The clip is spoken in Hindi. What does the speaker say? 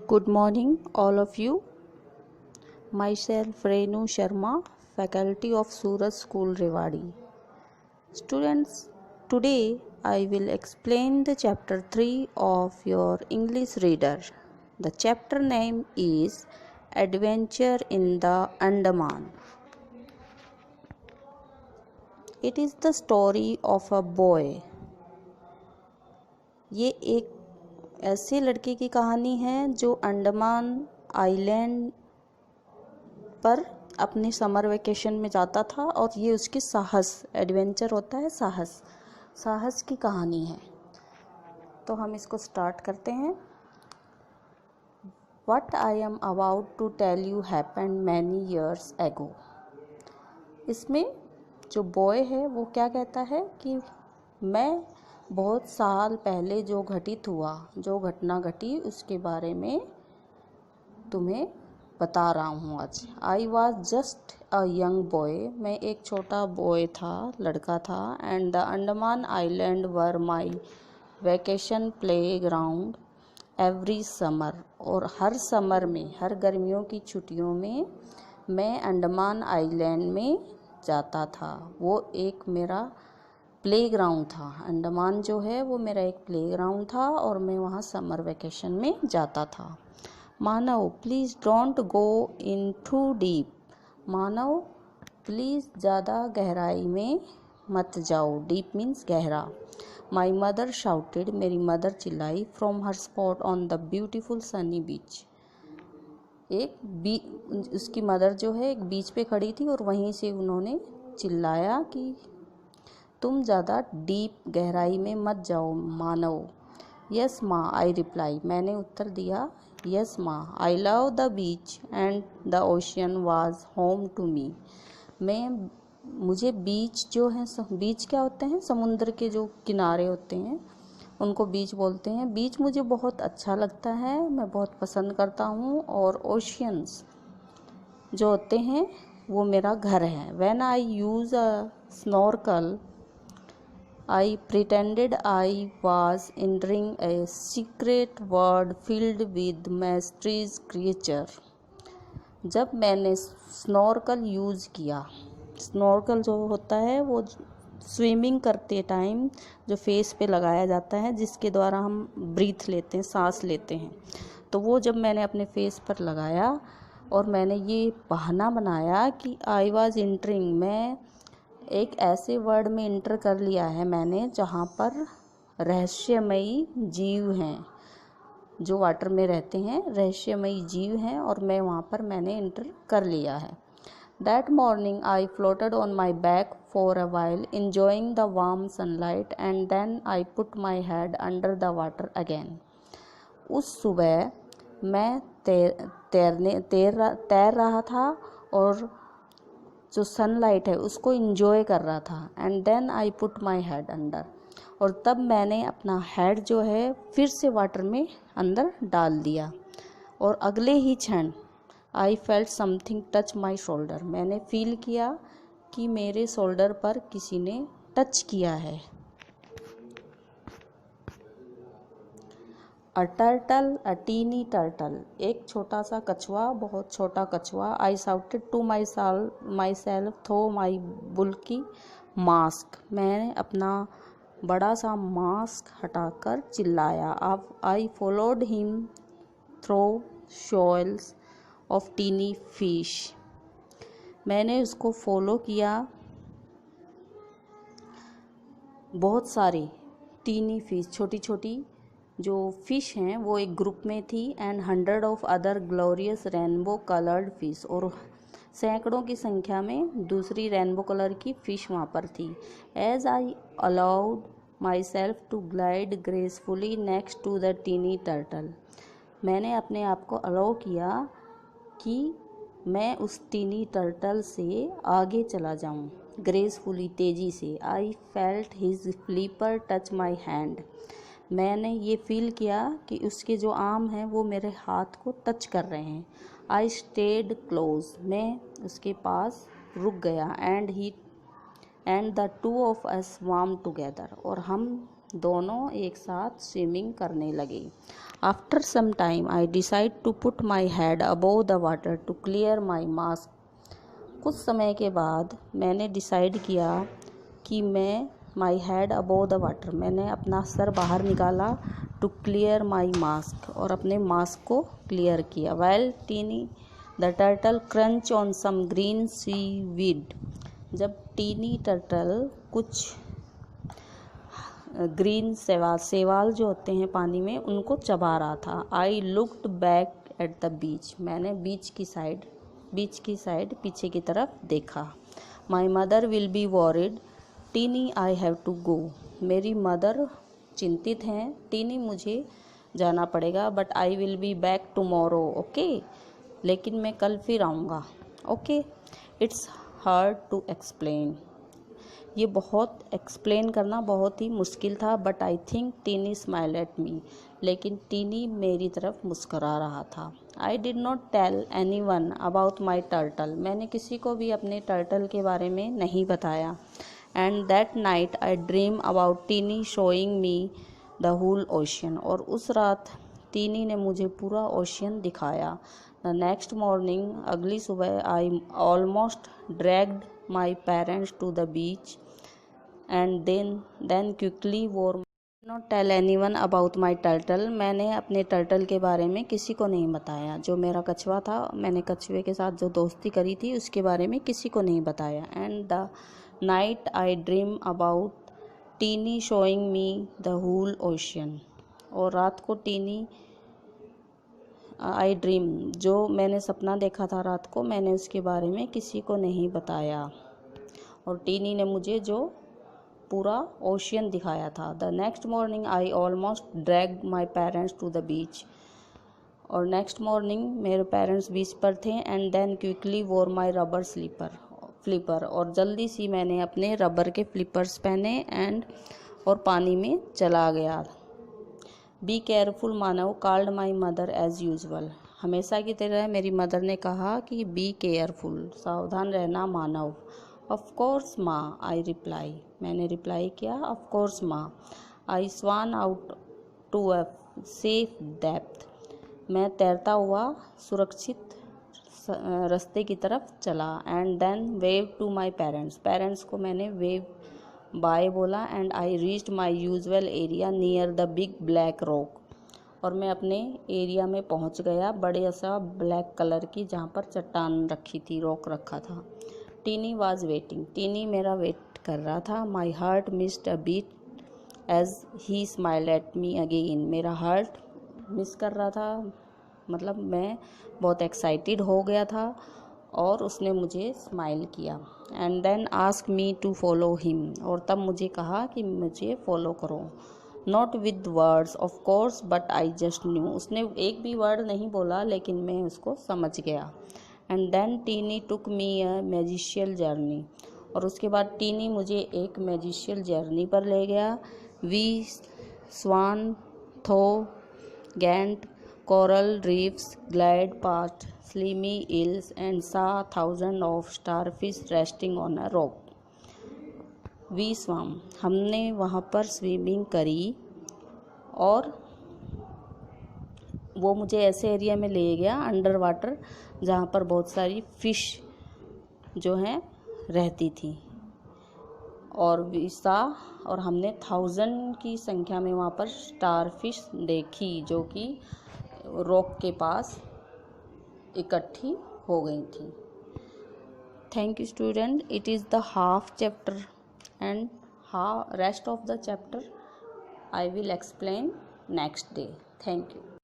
Good morning, all of you. Myself Renu Sharma, faculty of Suraj School Rewari. Students, today I will explain the chapter 3 of your English reader. The chapter name is Adventure in the Andaman. It is the story of a boy. ये एक ऐसे लड़के की कहानी है जो अंडमान आइलैंड पर अपने समर वेकेशन में जाता था और ये उसकी साहस एडवेंचर होता है, साहस की कहानी है। तो हम इसको स्टार्ट करते हैं। What I am about to tell you happened many years ago. इसमें जो बॉय है वो क्या कहता है कि मैं बहुत साल पहले जो घटना घटी उसके बारे में तुम्हें बता रहा हूँ आज। I was just a young boy, मैं एक छोटा बॉय था, लड़का था। And the Andaman island were my vacation play ground every summer, और हर समर में, हर गर्मियों की छुट्टियों में मैं अंडमान आइलैंड में जाता था। वो एक मेरा प्ले ग्राउंड था। अंडमान जो है वो मेरा एक प्ले ग्राउंड था और मैं वहाँ समर वेकेशन में जाता था। Manav, please don't go in too deep. Manav, please ज़्यादा गहराई में मत जाओ। डीप मीन्स गहरा। माई मदर शाउटेड, मेरी मदर चिल्लाई, from her spot on the beautiful sunny beach. उसकी मदर जो है एक बीच पे खड़ी थी और वहीं से उन्होंने चिल्लाया कि तुम ज़्यादा डीप गहराई में मत जाओ मानव। यस माँ, आई रिप्लाई, मैंने उत्तर दिया, यस माँ, I love the beach and the ocean was home to me. मुझे बीच जो है, बीच क्या होते हैं, समुद्र के जो किनारे होते हैं उनको बीच बोलते हैं। बीच मुझे बहुत अच्छा लगता है, मैं बहुत पसंद करता हूँ। और ओशियंस जो होते हैं वो मेरा घर है। When I use a snorkel I pretended I was entering a secret world filled with mysterious creature. जब मैंने स्नॉर्कल यूज़ किया, स्नॉर्कल जो होता है वो स्विमिंग करते टाइम जो फेस पे लगाया जाता है, जिसके द्वारा हम ब्रीथ लेते हैं, सांस लेते हैं, तो वो जब मैंने अपने फेस पर लगाया और मैंने ये बहाना बनाया कि आई वॉज एंटरिंग, मैं एक ऐसे वर्ड में इंटर कर लिया है मैंने जहाँ पर रहस्यमयी जीव हैं, जो वाटर में रहते हैं, रहस्यमयी जीव हैं, और मैं वहाँ पर मैंने इंटर कर लिया है। That morning I floated on my back for a while enjoying the warm sunlight and then I put my head under the water again. उस सुबह मैं तैर रहा था और जो सनलाइट है उसको इंजॉय कर रहा था। And then I put my head under, और तब मैंने अपना हेड जो है फिर से वाटर में अंदर डाल दिया, और अगले ही क्षण I felt something touch my shoulder, मैंने फील किया कि मेरे शोल्डर पर किसी ने टच किया है। A turtle, a tiny turtle, एक छोटा सा कछुआ, बहुत छोटा कछुआ। I shouted to myself through my bulky mask, मैंने अपना बड़ा सा मास्क हटाकर चिल्लाया। I followed him through shoals of tiny fish, मैंने उसको फॉलो किया बहुत सारी टीनी फिश, छोटी छोटी जो फ़िश हैं वो एक ग्रुप में थी। And 100 of other glorious rainbow coloured fish, और सैकड़ों की संख्या में दूसरी रेनबो कलर की फ़िश वहाँ पर थी। As I allowed myself to glide gracefully next to the tiny turtle, मैंने अपने आप को अलाउ किया कि मैं उस टीनी टर्टल से आगे चला जाऊँ, ग्रेसफुली, तेज़ी से। I felt his flipper touch my hand, मैंने ये फील किया कि उसके जो आर्म हैं वो मेरे हाथ को टच कर रहे हैं। आई स्टेड क्लोज, मैं उसके पास रुक गया। And the two of us warm together, और हम दोनों एक साथ स्विमिंग करने लगे। After some time I decide to put my head above the water to clear my mask. कुछ समय के बाद मैंने डिसाइड किया कि मैं my head above the water, मैंने अपना सर बाहर निकाला, टू क्लियर माई मास्क, और अपने मास्क को क्लियर किया। Well Tiny the turtle crunch on some green seaweed. जब टीनी टर्टल कुछ ग्रीन सेवाल जो होते हैं पानी में, उनको चबा रहा था। I looked back at the beach. मैंने बीच की साइड पीछे की तरफ देखा। My mother will be worried Tiny I have to go. मेरी मदर चिंतित हैं, टीनी मुझे जाना पड़ेगा। But I will be back tomorrow, okay, लेकिन मैं कल फिर आऊँगा, okay. It's hard to explain. ये बहुत एक्सप्लेन करना बहुत ही मुश्किल था। But I think Tiny smile at me. लेकिन टीनी मेरी तरफ मुस्करा रहा था। I did not tell anyone about my turtle. मैंने किसी को भी अपने टर्टल के बारे में नहीं बताया। And that night I dream about Tiny showing me the whole ocean. और उस रात टीनी ने मुझे पूरा ओशियन दिखाया। द नेक्स्ट मॉर्निंग, अगली सुबह, I almost dragged my parents to the beach and then quickly wore. Not tell anyone about my turtle. मैंने अपने टर्टल के बारे में किसी को नहीं बताया। जो मेरा कछुआ था, मैंने कछुए के साथ जो दोस्ती करी थी, उसके बारे में किसी को नहीं बताया। And the night I dream about Tiny showing me the whole ocean. और रात को टीनी आई ड्रीम, जो मैंने सपना देखा था रात को, मैंने उसके बारे में किसी को नहीं बताया। और टीनी ने मुझे जो पूरा ओशियन दिखाया था। The next morning I almost dragged my parents to the beach. और नेक्स्ट मॉर्निंग मेरे पेरेंट्स बीच पर थे। एंड देन क्विकली वोर माई रबर फ्लिपर। और जल्दी सी मैंने अपने रबर के फ्लिपर्स पहने और पानी में चला गया। Be careful Manav called my mother as usual. हमेशा की तरह मेरी मदर ने कहा कि बी केयरफुल, सावधान रहना मानव। ऑफ कोर्स माँ, आई रिप्लाई, मैंने रिप्लाई किया, ऑफ कोर्स माँ। I swam out to a safe depth. मैं तैरता हुआ सुरक्षित रास्ते की तरफ चला। And then wave to my parents को मैंने वेव बाय बोला। And I reached my usual area near the big black rock. और मैं अपने एरिया में पहुंच गया, बड़े सा ब्लैक कलर की, जहाँ पर चट्टान रखी थी, रॉक रखा था। Tiny was waiting. टीनी मेरा वेट कर रहा था। My heart missed a beat as he smiled at me again. मेरा हार्ट मिस कर रहा था, मतलब मैं बहुत एक्साइटेड हो गया था, और उसने मुझे स्माइल किया। And then ask me to follow him. और तब मुझे कहा कि मुझे फॉलो करो। Not with words of course but I just knew. उसने एक भी वर्ड नहीं बोला, लेकिन मैं उसको समझ गया। And then tiny took me a magical journey. और उसके बाद टीनी मुझे एक मैजिशियल जर्नी पर ले गया। We swam through giant coral reefs glide past slimy hills and saw thousand of starfish resting on a rock. We swam, हमने वहाँ पर स्विमिंग करी, और वो मुझे ऐसे एरिया में ले गया अंडर वाटर, जहाँ पर बहुत सारी फ़िश जो हैं रहती थी। और और हमने 1000 की संख्या में वहाँ पर स्टार फिश देखी, जो कि रॉक के पास इकट्ठी हो गई थी। Thank you student, it is the half chapter and rest of the chapter I will explain next day. Thank you.